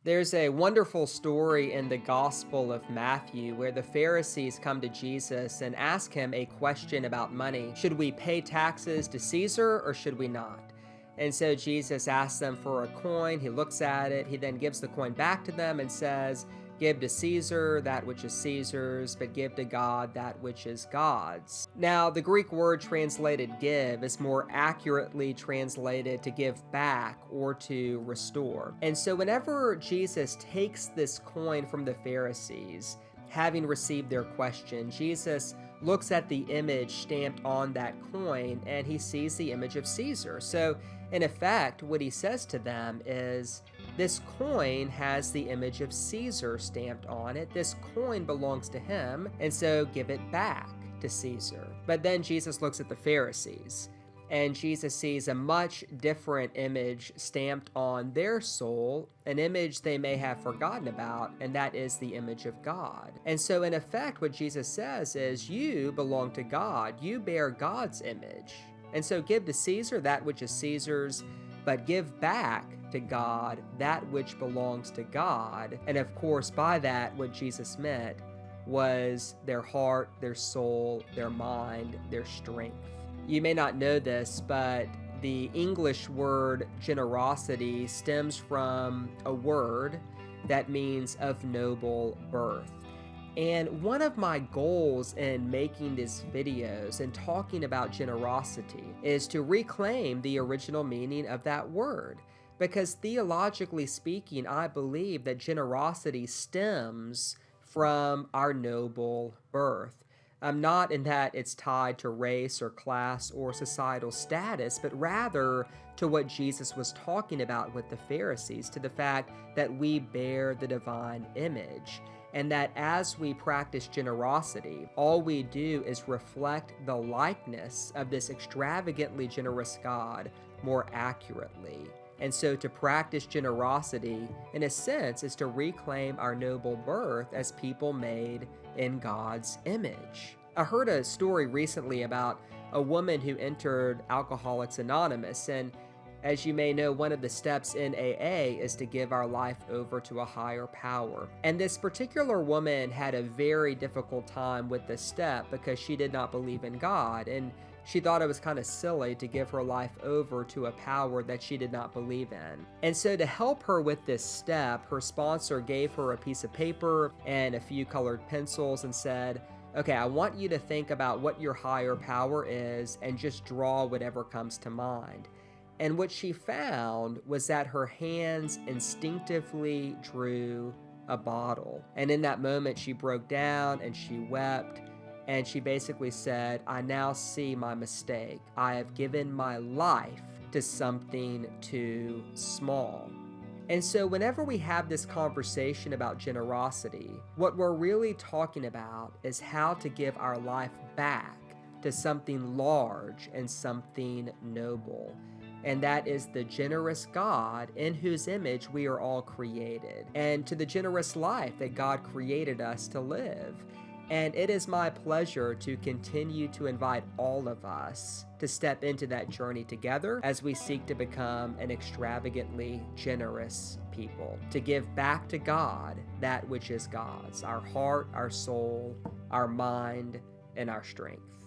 There's a wonderful story in the Gospel of Matthew where the Pharisees come to Jesus and ask him a question about money. Should we pay taxes to Caesar or should we not? And so Jesus asks them for a coin. He looks at it. He then gives the coin back to them and says, "Give to Caesar that which is Caesar's, but give to God that which is God's." Now, the Greek word translated give is more accurately translated to give back or to restore. And so whenever Jesus takes this coin from the Pharisees, having received their question, Jesus looks at the image stamped on that coin and he sees the image of Caesar. So in effect, what he says to them is, this coin has the image of Caesar stamped on it. This coin belongs to him, and so give it back to Caesar. But then Jesus looks at the Pharisees, and Jesus sees a much different image stamped on their soul, an image they may have forgotten about, and that is the image of God. And so in effect, what Jesus says is, you belong to God. You bear God's image. And so give to Caesar that which is Caesar's, but give back to God that which belongs to God. And of course, by that, what Jesus meant was their heart, their soul, their mind, their strength. You may not know this, but the English word generosity stems from a word that means of noble birth. And one of my goals in making these videos and talking about generosity is to reclaim the original meaning of that word. Because theologically speaking, I believe that generosity stems from our noble birth. Not in that it's tied to race or class or societal status, but rather to what Jesus was talking about with the Pharisees, to the fact that we bear the divine image. And that as we practice generosity, all we do is reflect the likeness of this extravagantly generous God more accurately. And so to practice generosity, in a sense, is to reclaim our noble birth as people made in God's image. I heard a story recently about a woman who entered Alcoholics Anonymous, and as you may know, one of the steps in AA is to give our life over to a higher power. And this particular woman had a very difficult time with this step because she did not believe in God, and she thought it was kind of silly to give her life over to a power that she did not believe in. And so to help her with this step, her sponsor gave her a piece of paper and a few colored pencils and said, "Okay, I want you to think about what your higher power is and just draw whatever comes to mind." And what she found was that her hands instinctively drew a bottle. And in that moment, she broke down and she wept. And she basically said, "I now see my mistake. I have given my life to something too small." And so whenever we have this conversation about generosity, what we're really talking about is how to give our life back to something large and something noble. And that is the generous God in whose image we are all created, and to the generous life that God created us to live. And it is my pleasure to continue to invite all of us to step into that journey together as we seek to become an extravagantly generous people, to give back to God that which is God's, our heart, our soul, our mind, and our strength.